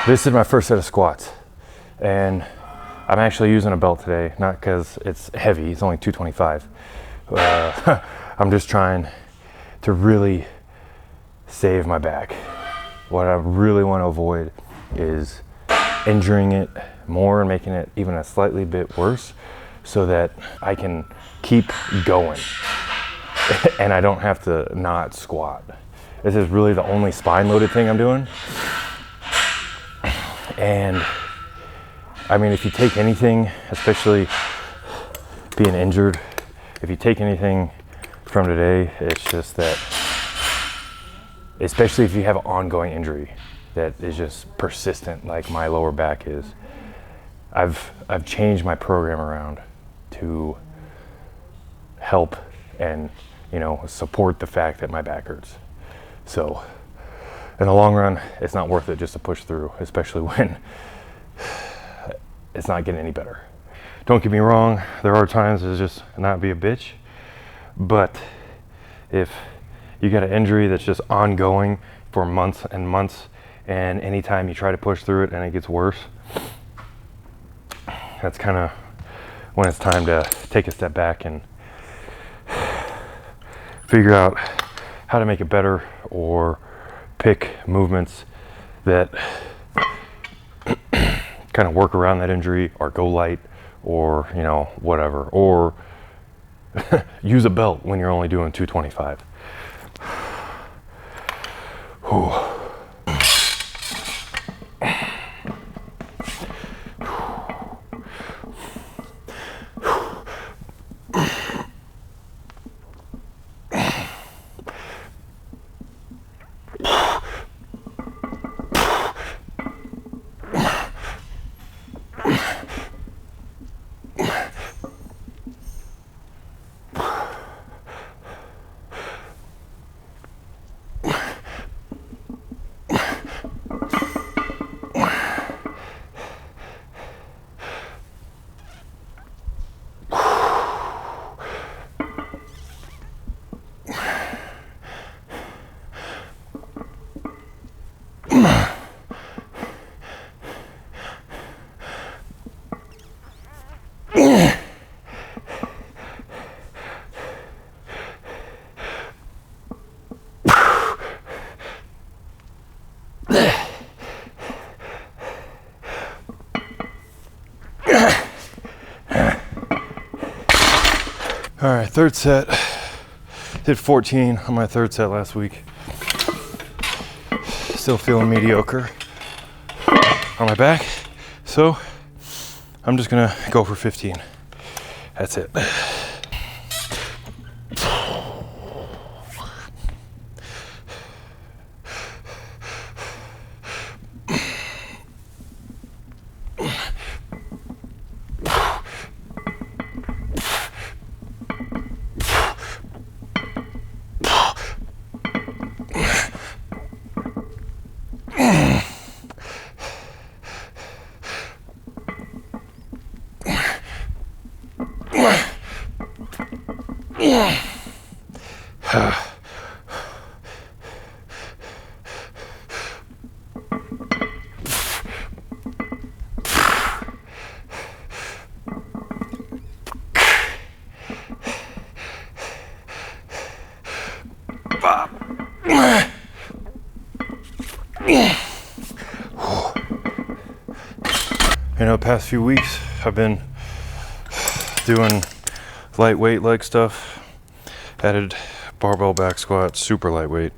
This is my first set of squats, and I'm actually using a belt today, not because it's heavy, it's only 225. I'm just trying to really save my back. What I really want to avoid is injuring it more and making it even a slightly bit worse so that I can keep going and I don't have to not squat. This is really the only spine loaded thing I'm doing. And I mean, if you take anything, especially being injured, if you take anything from today, it's just that, especially if you have an ongoing injury that is just persistent, like my lower back is, I've changed my program around to help and, you know, support the fact that my back hurts. So in the long run, it's not worth it just to push through, especially when it's not getting any better. Don't get me wrong, there are times to just not be a bitch, but if you got an injury that's just ongoing for months and months, and anytime you try to push through it and it gets worse, that's kind of when it's time to take a step back and figure out how to make it better, or pick movements that kind of work around that injury, or go light, or, you know, whatever, or use a belt when you're only doing 225. Whew. All right, third set. Did 14 on my third set last week. Still feeling mediocre on my back, so I'm just gonna go for 15. That's it. You know, past few weeks I've been doing lightweight leg stuff, added barbell back squat, super lightweight,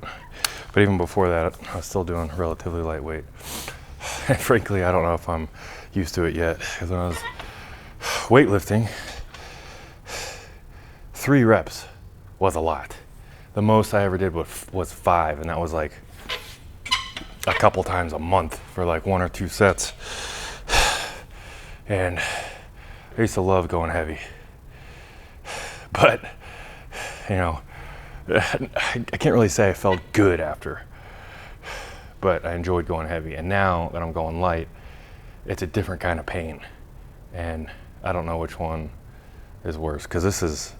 but even before that I was still doing relatively lightweight. And frankly, I don't know if I'm used to it yet, because when I was weightlifting, 3 reps was a lot. The most I ever did was 5, and that was like a couple times a month for like 1 or 2 sets. And I used to love going heavy, but, you know, I can't really say I felt good after, but I enjoyed going heavy. And now that I'm going light, it's a different kind of pain, and I don't know which one is worse, because this is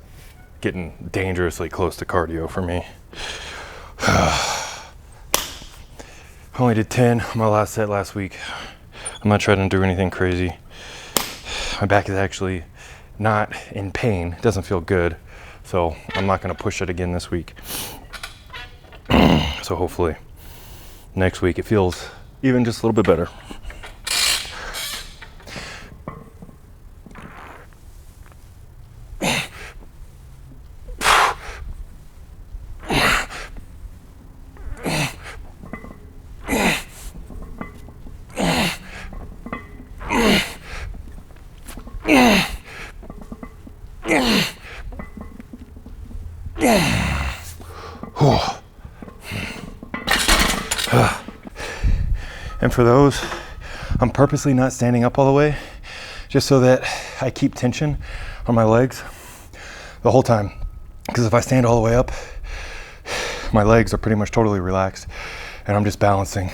getting dangerously close to cardio for me. I only did 10 on my last set last week. I'm not trying to do anything crazy. My back is actually not in pain. It doesn't feel good. So I'm not going to push it again this week. So hopefully next week it feels even just a little bit better. And for those, I'm purposely not standing up all the way just so that I keep tension on my legs the whole time. Because if I stand all the way up, my legs are pretty much totally relaxed and I'm just balancing.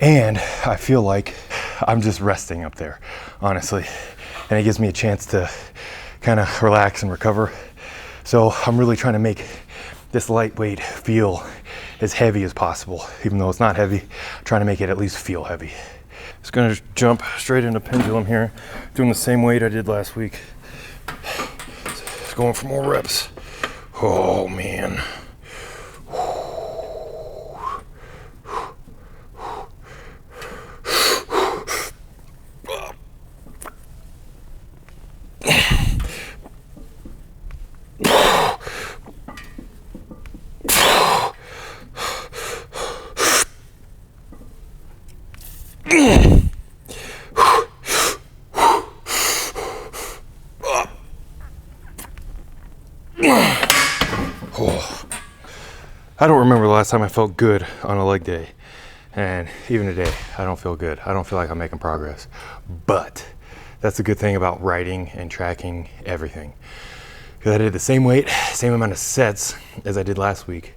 And I feel like I'm just resting up there, honestly. And it gives me a chance to kind of relax and recover. So I'm really trying to make this lightweight feel as heavy as possible. Even though it's not heavy, I'm trying to make it at least feel heavy. Just gonna jump straight into pendulum here, doing the same weight I did last week. Just going for more reps. Oh man. I don't remember the last time I felt good on a leg day. And even today, I don't feel good. I don't feel like I'm making progress. But that's the good thing about writing and tracking everything. Because I did the same weight, same amount of sets as I did last week.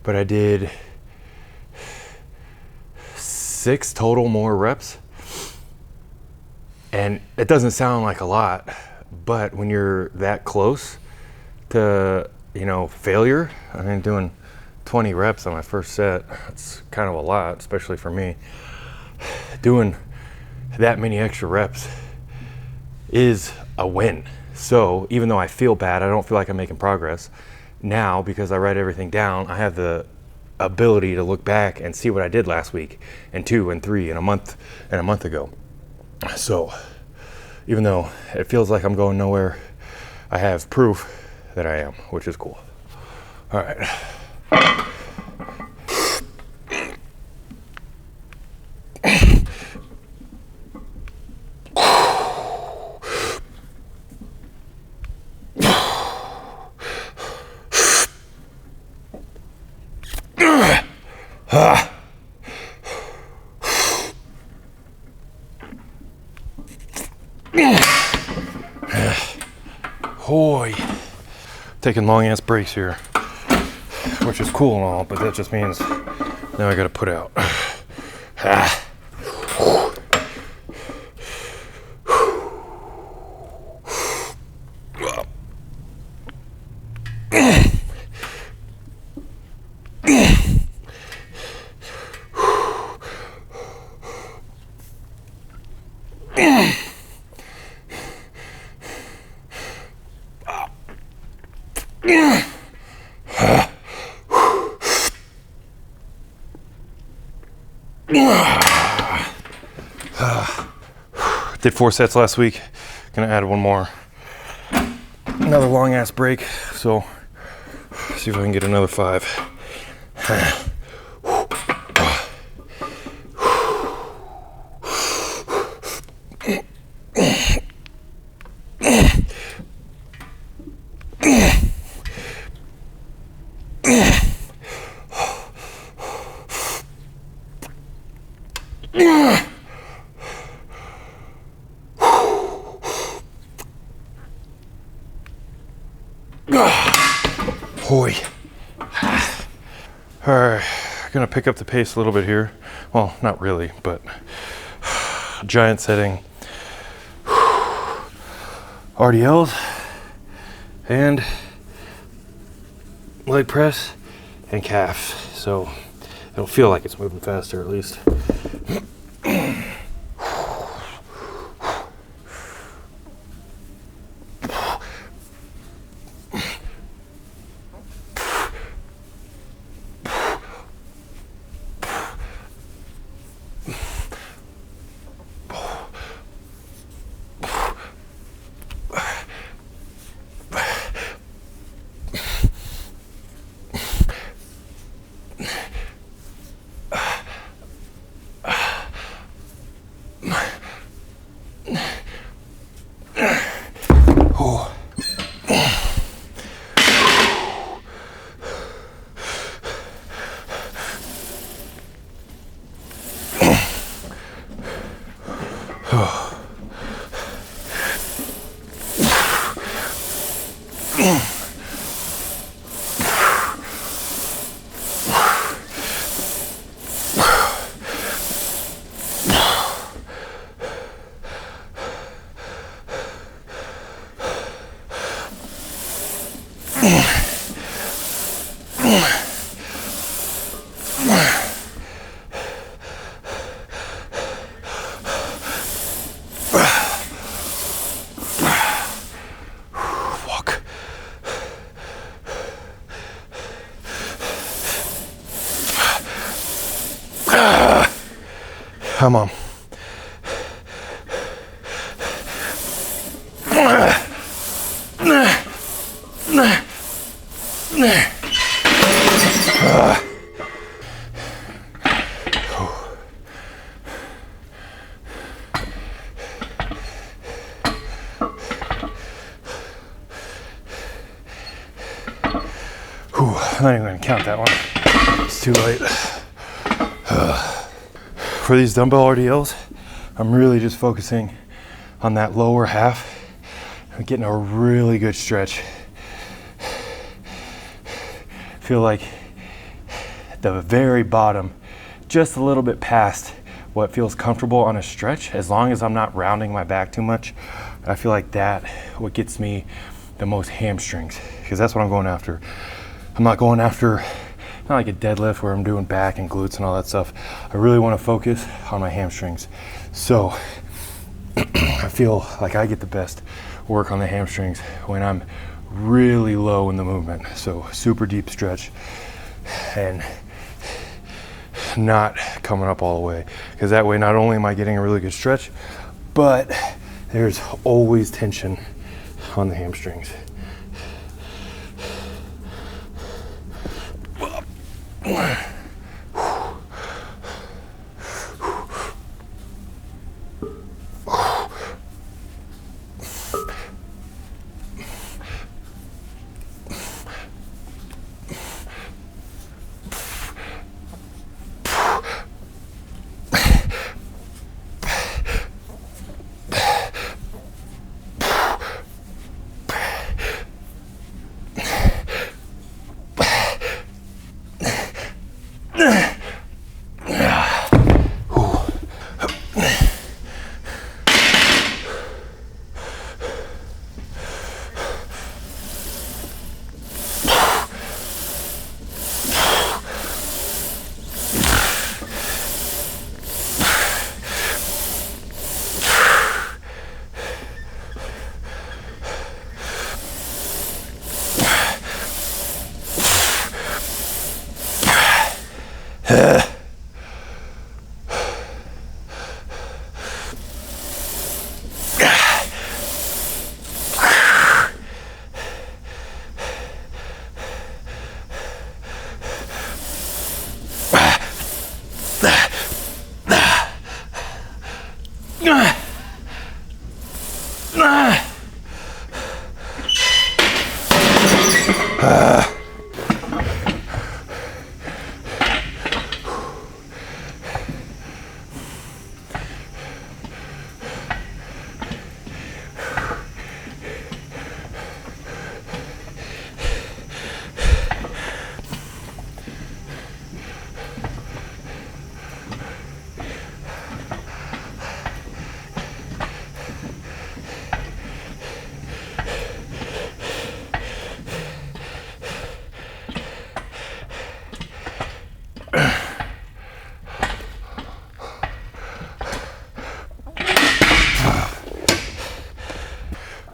But I did 6 total more reps. And it doesn't sound like a lot, but when you're that close to, failure, I mean, doing 20 reps on my first set, that's kind of a lot, especially for me. Doing that many extra reps is a win. So even though I feel bad, I don't feel like I'm making progress. Now, because I write everything down, I have the ability to look back and see what I did last week and 2 and 3 and a month ago. So even though it feels like I'm going nowhere, I have proof that I am, which is cool. All right. Hoy. Taking long ass breaks here, which is cool and all, but that just means now I gotta put out. Did 4 sets last week. Gonna add one more. Another long ass break. So see if I can get another 5. Hoy. All right, gonna pick up the pace a little bit here. Well, not really, but giant setting. RDLs and leg press and calf. So It'll feel like it's moving faster at least. Come on. I'm not even going to count that one. It's too late. For these dumbbell RDLs, I'm really just focusing on that lower half. I'm getting a really good stretch. Feel like at the very bottom, just a little bit past what feels comfortable on a stretch, as long as I'm not rounding my back too much. I feel like that what gets me the most hamstrings, because that's what I'm going after. I'm not going after, not like a deadlift where I'm doing back and glutes and all that stuff. I really want to focus on my hamstrings. So I feel like I get the best work on the hamstrings when I'm really low in the movement. So super deep stretch and not coming up all the way, because that way not only am I getting a really good stretch, but there's always tension on the hamstrings.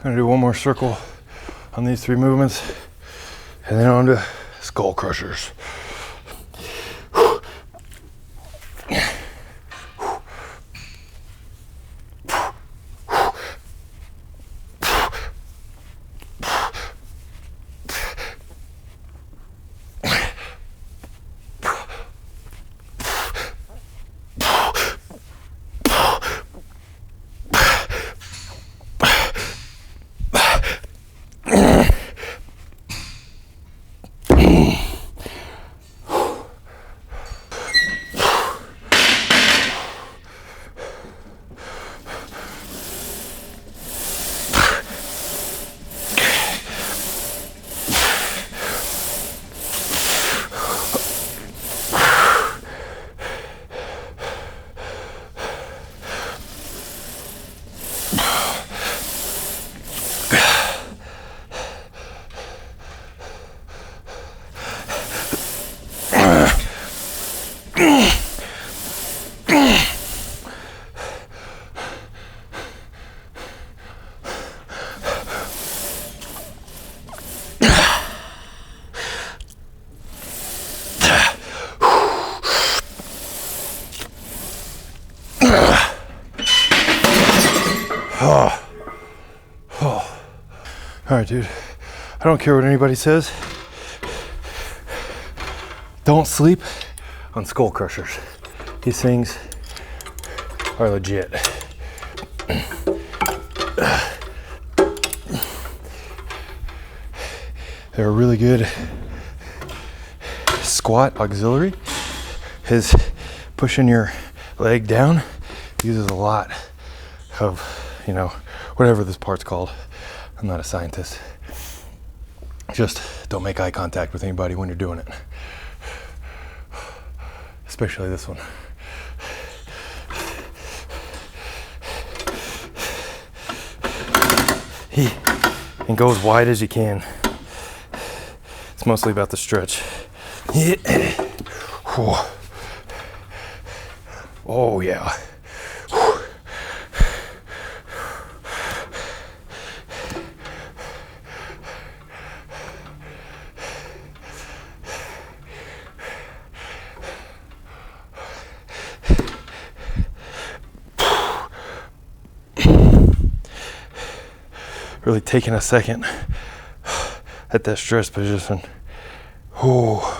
gonna do one more circle on these 3 movements, and then on to skull crushers. All right, dude, I don't care what anybody says. Don't sleep on skull crushers. These things are legit. They're a really good squat auxiliary. Is pushing your leg down uses a lot of, whatever this part's called. I'm not a scientist. Just don't make eye contact with anybody when you're doing it. Especially this one. And go as wide as you can. It's mostly about the stretch. Yeah. Oh yeah. Really taking a second at that stretch position. Oh.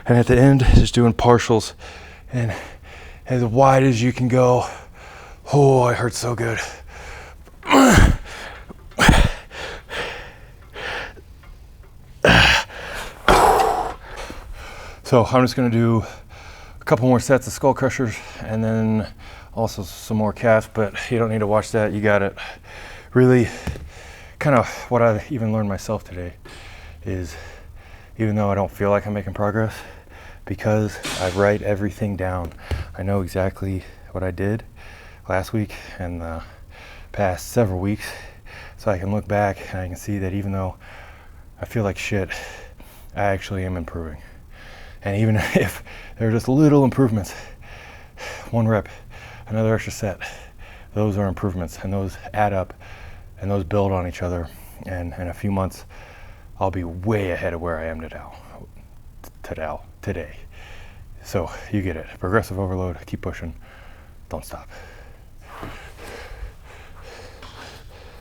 And at the end, just doing partials and as wide as you can go. Oh, it hurts so good. So I'm just gonna do a couple more sets of skull crushers and then also some more calves, but you don't need to watch that, you got it. Really, kind of what I even learned myself today is, even though I don't feel like I'm making progress, because I write everything down, I know exactly what I did last week and the past several weeks, so I can look back and I can see that even though I feel like shit, I actually am improving. And even if there are just little improvements, 1 rep, another extra set, those are improvements and those add up and those build on each other. And in a few months, I'll be way ahead of where I am today. So you get it. Progressive overload, keep pushing, don't stop.